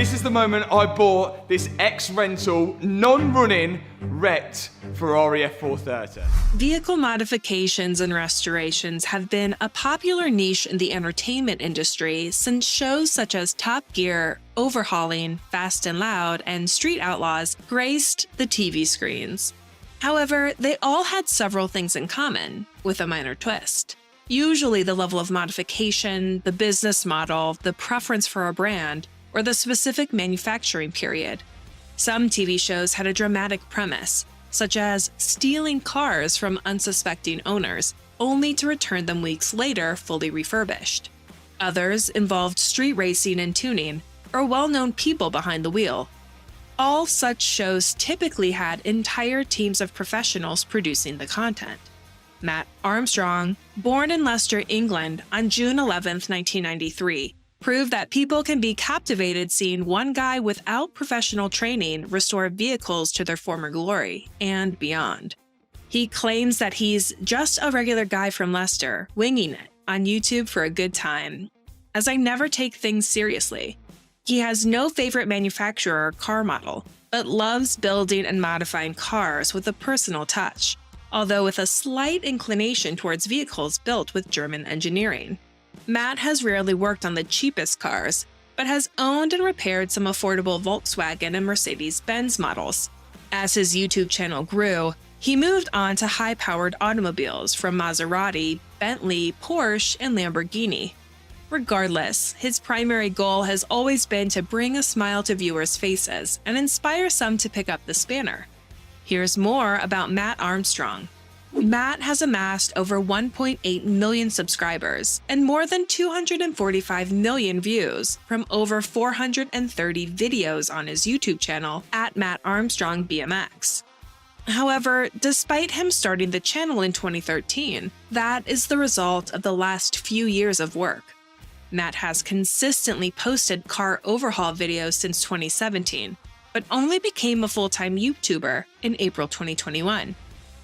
this is the moment I bought this ex-rental, non-running, wrecked Ferrari F430. Vehicle modifications and restorations have been a popular niche in the entertainment industry since shows such as Top Gear, Overhauling, Fast and Loud, and Street Outlaws graced the TV screens. However, they all had several things in common, with a minor twist. Usually the level of modification, the business model, the preference for a brand, or the specific manufacturing period. Some TV shows had a dramatic premise, such as stealing cars from unsuspecting owners, only to return them weeks later fully refurbished. Others involved street racing and tuning, or well-known people behind the wheel. All such shows typically had entire teams of professionals producing the content. Mat Armstrong, born in Leicester, England on June 11, 1993, proved that people can be captivated seeing one guy without professional training restore vehicles to their former glory and beyond. He claims that he's just a regular guy from Leicester, winging it on YouTube for a good time, as I never take things seriously. He has no favorite manufacturer or car model, but loves building and modifying cars with a personal touch, although with a slight inclination towards vehicles built with German engineering. Matt has rarely worked on the cheapest cars, but has owned and repaired some affordable Volkswagen and Mercedes-Benz models. As his YouTube channel grew, he moved on to high-powered automobiles from Maserati, Bentley, Porsche, and Lamborghini. Regardless, his primary goal has always been to bring a smile to viewers' faces and inspire some to pick up the spanner. Here's more about Mat Armstrong. Matt has amassed over 1.8 million subscribers and more than 245 million views from over 430 videos on his YouTube channel at Mat Armstrong BMX. However, despite him starting the channel in 2013, that is the result of the last few years of work. Matt has consistently posted car overhaul videos since 2017, but only became a full-time YouTuber in April 2021.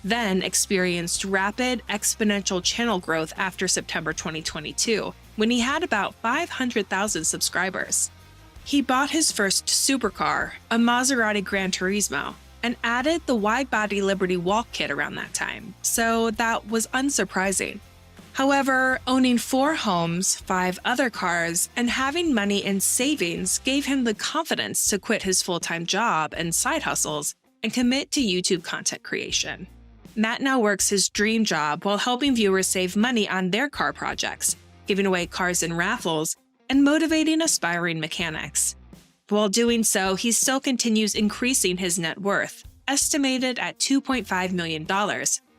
Then experienced rapid exponential channel growth after September 2022, when he had about 500,000 subscribers. He bought his first supercar, a Maserati Gran Turismo, and added the wide-body Liberty Walk kit around that time, so that was unsurprising. However, owning 4 homes, 5 other cars, and having money in savings gave him the confidence to quit his full-time job and side hustles and commit to YouTube content creation. Matt now works his dream job while helping viewers save money on their car projects, giving away cars in raffles, and motivating aspiring mechanics. While doing so, he still continues increasing his net worth, estimated at $2.5 million,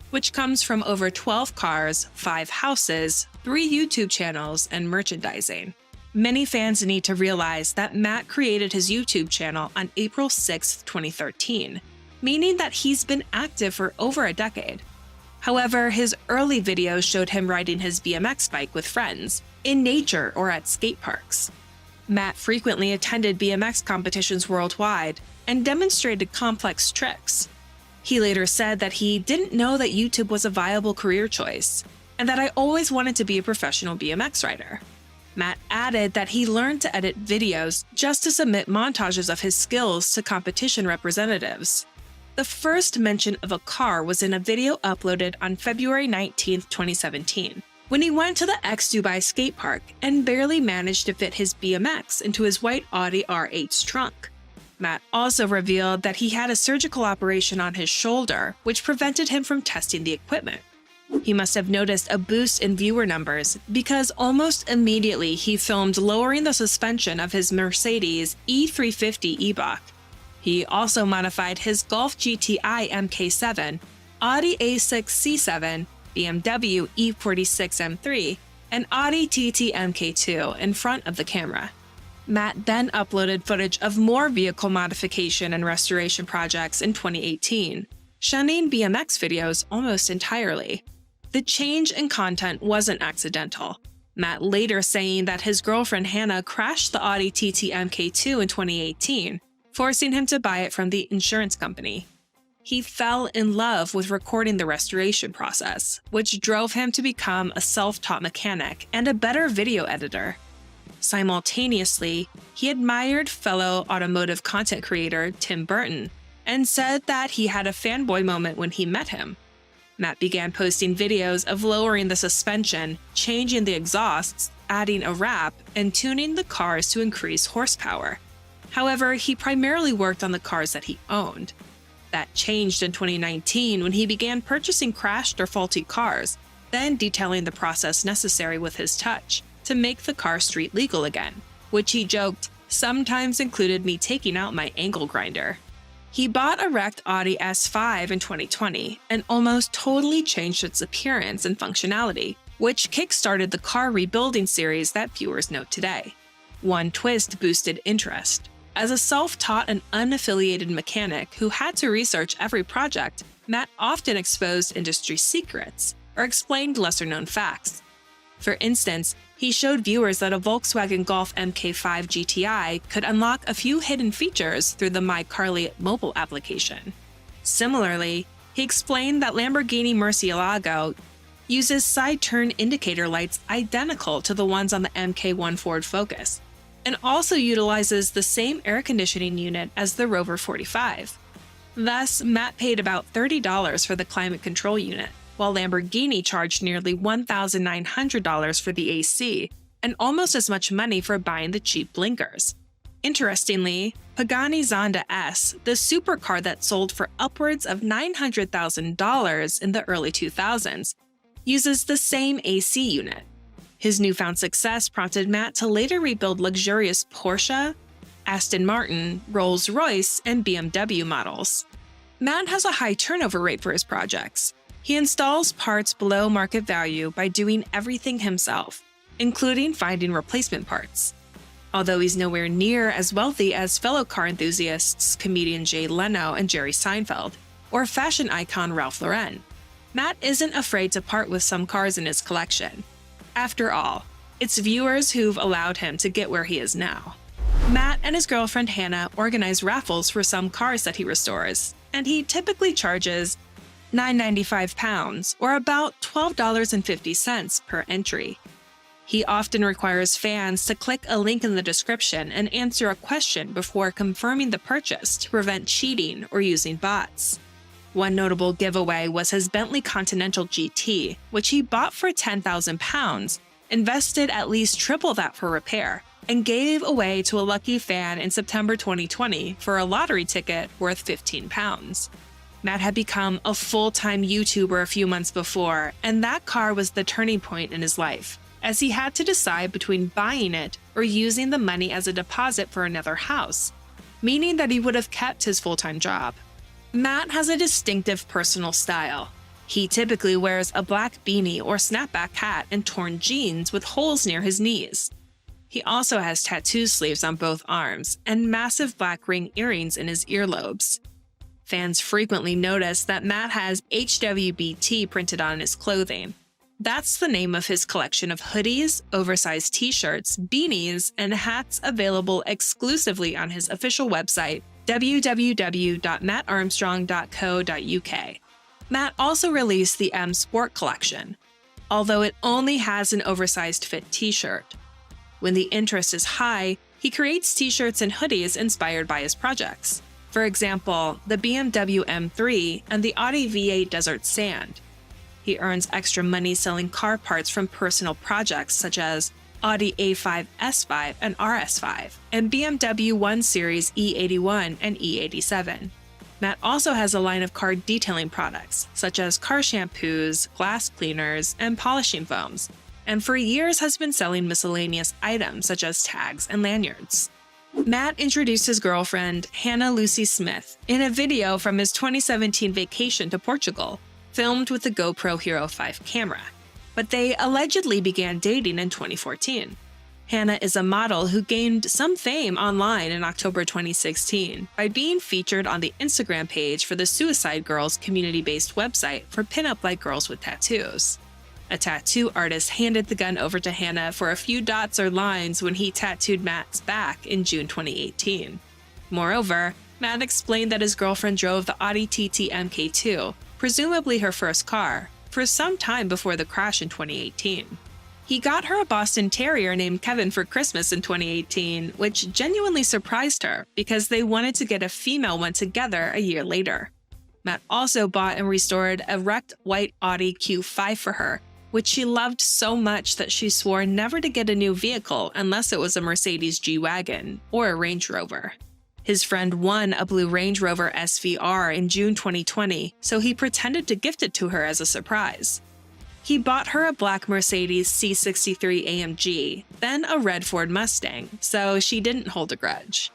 which comes from over 12 cars, 5 houses, 3 YouTube channels, and merchandising. Many fans need to realize that Matt created his YouTube channel on April 6, 2013, meaning that he's been active for over a decade. However, his early videos showed him riding his BMX bike with friends, in nature or at skate parks. Matt frequently attended BMX competitions worldwide and demonstrated complex tricks. He later said that he didn't know that YouTube was a viable career choice, and that I always wanted to be a professional BMX rider. Matt added that he learned to edit videos just to submit montages of his skills to competition representatives. The first mention of a car was in a video uploaded on February 19, 2017, when he went to the X-Dubai skate park and barely managed to fit his BMX into his white Audi R8's trunk. Matt also revealed that he had a surgical operation on his shoulder, which prevented him from testing the equipment. He must have noticed a boost in viewer numbers because almost immediately he filmed lowering the suspension of his Mercedes E350 E-Bach. He also modified his Golf GTI MK2, Audi A6 C7, BMW E46 M3, and Audi TT MK2 in front of the camera. Matt then uploaded footage of more vehicle modification and restoration projects in 2018, shunning BMX videos almost entirely. The change in content wasn't accidental. Matt later saying that his girlfriend Hannah crashed the Audi TT MK2 in 2018, forcing him to buy it from the insurance company. He fell in love with recording the restoration process, which drove him to become a self-taught mechanic and a better video editor. Simultaneously, he admired fellow automotive content creator Tim Burton and said that he had a fanboy moment when he met him. Matt began posting videos of lowering the suspension, changing the exhausts, adding a wrap, and tuning the cars to increase horsepower. However, he primarily worked on the cars that he owned. That changed in 2019 when he began purchasing crashed or faulty cars, then detailing the process necessary with his touch to make the car street legal again, which he joked sometimes included me taking out my angle grinder. He bought a wrecked Audi S5 in 2020 and almost totally changed its appearance and functionality, which kickstarted the car rebuilding series that viewers know today. One twist boosted interest. As a self-taught and unaffiliated mechanic who had to research every project, Matt often exposed industry secrets or explained lesser-known facts. For instance, he showed viewers that a Volkswagen Golf MK5 GTI could unlock a few hidden features through the MyCarly mobile application. Similarly, he explained that Lamborghini Murcielago uses side turn indicator lights identical to the ones on the MK1 Ford Focus, and also utilizes the same air conditioning unit as the Rover 45. Thus, Matt paid about $30 for the climate control unit, while Lamborghini charged nearly $1,900 for the AC and almost as much money for buying the cheap blinkers. Interestingly, Pagani Zonda S, the supercar that sold for upwards of $900,000 in the early 2000s, uses the same AC unit. His newfound success prompted Matt to later rebuild luxurious Porsche, Aston Martin, Rolls-Royce, and BMW models. Matt has a high turnover rate for his projects. He installs parts below market value by doing everything himself, including finding replacement parts. Although he's nowhere near as wealthy as fellow car enthusiasts comedian Jay Leno and Jerry Seinfeld, or fashion icon Ralph Lauren, Matt isn't afraid to part with some cars in his collection. After all, it's viewers who've allowed him to get where he is now. Matt and his girlfriend Hannah organize raffles for some cars that he restores, and he typically charges £9.95 or about $12.50 per entry. He often requires fans to click a link in the description and answer a question before confirming the purchase to prevent cheating or using bots. One notable giveaway was his Bentley Continental GT, which he bought for £10,000, invested at least triple that for repair, and gave away to a lucky fan in September 2020 for a lottery ticket worth £15. Matt had become a full-time YouTuber a few months before, and that car was the turning point in his life, as he had to decide between buying it or using the money as a deposit for another house, meaning that he would have kept his full-time job. Matt has a distinctive personal style. He typically wears a black beanie or snapback hat and torn jeans with holes near his knees. He also has tattoo sleeves on both arms and massive black ring earrings in his earlobes. Fans frequently notice that Matt has HWBT printed on his clothing. That's the name of his collection of hoodies, oversized t-shirts, beanies, and hats available exclusively on his official website, www.matarmstrong.co.uk. Matt also released the M Sport collection, although it only has an oversized fit t-shirt. When the interest is high, he creates t-shirts and hoodies inspired by his projects. For example, the BMW M3 and the Audi V8 Desert Sand. He earns extra money selling car parts from personal projects such as Audi A5 S5 and RS5, and BMW 1 Series E81 and E87. Matt also has a line of car detailing products, such as car shampoos, glass cleaners, and polishing foams, and for years has been selling miscellaneous items such as tags and lanyards. Matt introduced his girlfriend, Hannah Lucy Smith, in a video from his 2017 vacation to Portugal, filmed with the GoPro Hero 5 camera, but they allegedly began dating in 2014. Hannah is a model who gained some fame online in October 2016 by being featured on the Instagram page for the Suicide Girls community-based website for pinup-like girls with tattoos. A tattoo artist handed the gun over to Hannah for a few dots or lines when he tattooed Matt's back in June 2018. Moreover, Matt explained that his girlfriend drove the Audi TT MK2, presumably her first car, for some time before the crash in 2018. He got her a Boston Terrier named Kevin for Christmas in 2018, which genuinely surprised her because they wanted to get a female one together a year later. Mat also bought and restored a wrecked white Audi Q5 for her, which she loved so much that she swore never to get a new vehicle unless it was a Mercedes G-Wagon or a Range Rover. His friend won a blue Range Rover SVR in June 2020, so he pretended to gift it to her as a surprise. He bought her a black Mercedes C63 AMG, then a red Ford Mustang, so she didn't hold a grudge.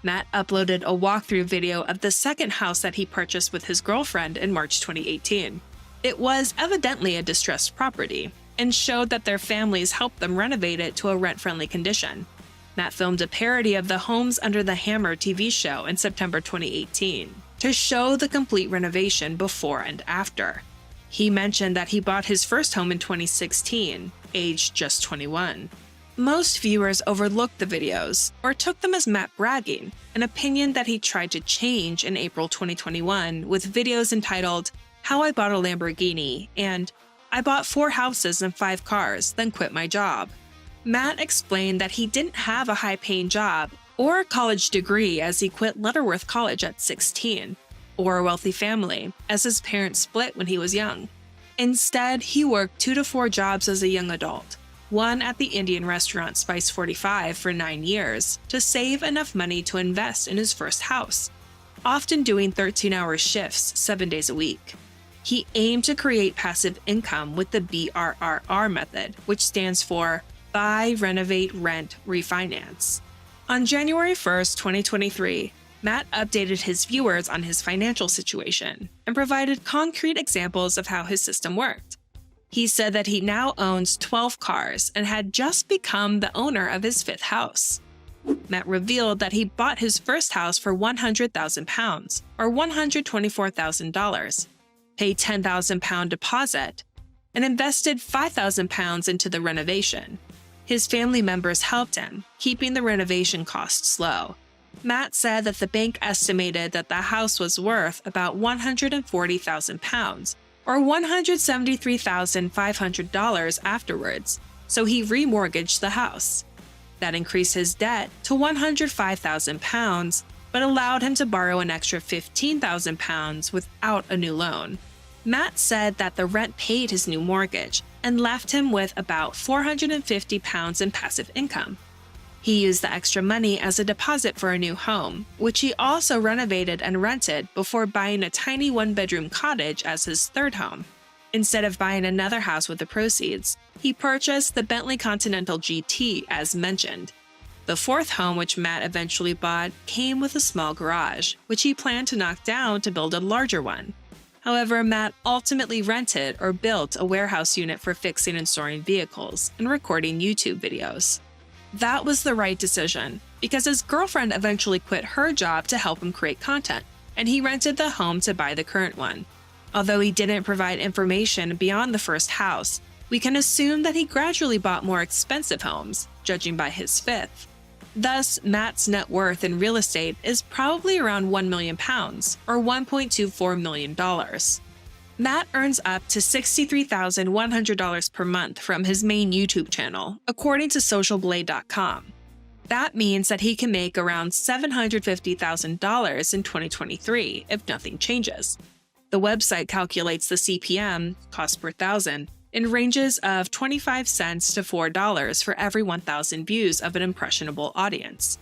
Mat uploaded a walkthrough video of the second house that he purchased with his girlfriend in March 2018. It was evidently a distressed property, and showed that their families helped them renovate it to a rent-friendly condition. Mat filmed a parody of the Homes Under the Hammer TV show in September 2018 to show the complete renovation before and after. He mentioned that he bought his first home in 2016, aged just 21. Most viewers overlooked the videos, or took them as Mat bragging, an opinion that he tried to change in April 2021 with videos entitled, "How I Bought a Lamborghini" and "I bought 4 houses and 5 cars, then quit my job." Mat explained that he didn't have a high-paying job or a college degree as he quit Lutterworth College at 16, or a wealthy family, as his parents split when he was young. Instead, he worked 2 to 4 jobs as a young adult, one at the Indian restaurant Spice 45 for 9 years, to save enough money to invest in his first house, often doing 13-hour shifts 7 days a week. He aimed to create passive income with the BRRR method, which stands for Buy, Renovate, Rent, Refinance. On January 1st, 2023, Mat updated his viewers on his financial situation and provided concrete examples of how his system worked. He said that he now owns 12 cars and had just become the owner of his 5th house. Mat revealed that he bought his first house for £100,000, or $124,000, paid £10,000 deposit, and invested £5,000 into the renovation. His family members helped him, keeping the renovation costs low. Mat said that the bank estimated that the house was worth about £140,000, or $173,500 afterwards, so he remortgaged the house. That increased his debt to £105,000, but allowed him to borrow an extra £15,000 without a new loan. Mat said that the rent paid his new mortgage and left him with about £450 in passive income. He used the extra money as a deposit for a new home, which he also renovated and rented before buying a tiny 1-bedroom cottage as his 3rd home. Instead of buying another house with the proceeds, he purchased the Bentley Continental GT as mentioned. The 4th home, which Mat eventually bought, came with a small garage, which he planned to knock down to build a larger one. However, Mat ultimately rented or built a warehouse unit for fixing and storing vehicles and recording YouTube videos. That was the right decision, because his girlfriend eventually quit her job to help him create content, and he rented the home to buy the current one. Although he didn't provide information beyond the first house, we can assume that he gradually bought more expensive homes, judging by his 5th. Thus, Mat's net worth in real estate is probably around £1 million, or $1.24 million. Mat earns up to $63,100 per month from his main YouTube channel, according to socialblade.com. That means that he can make around $750,000 in 2023 if nothing changes. The website calculates the CPM, cost per thousand, in ranges of 25 cents to $4 for every 1,000 views of an impressionable audience.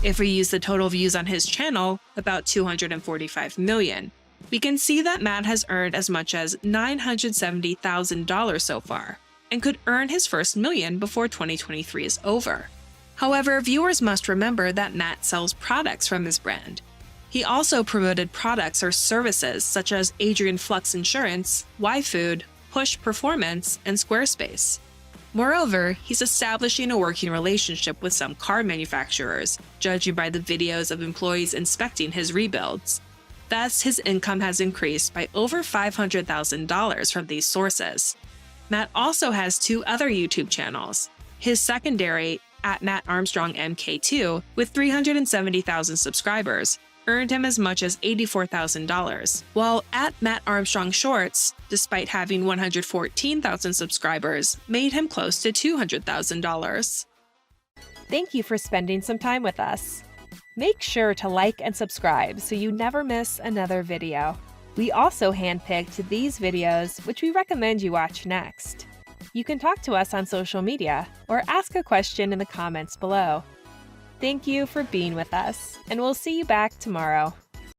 If we use the total views on his channel, about 245 million, we can see that Mat has earned as much as $970,000 so far, and could earn his first million before 2023 is over. However, viewers must remember that Mat sells products from his brand. He also promoted products or services such as Adrian Flux Insurance, YFood, Push Performance, and Squarespace. Moreover, he's establishing a working relationship with some car manufacturers, judging by the videos of employees inspecting his rebuilds. Thus, his income has increased by over $500,000 from these sources. Mat also has 2 other YouTube channels. His secondary, @Mat Armstrong MK2, with 370,000 subscribers, earned him as much as $84,000, while at Mat Armstrong Shorts, despite having 114,000 subscribers, made him close to $200,000. Thank you for spending some time with us. Make sure to like and subscribe so you never miss another video. We also handpicked these videos, which we recommend you watch next. You can talk to us on social media or ask a question in the comments below. Thank you for being with us, and we'll see you back tomorrow.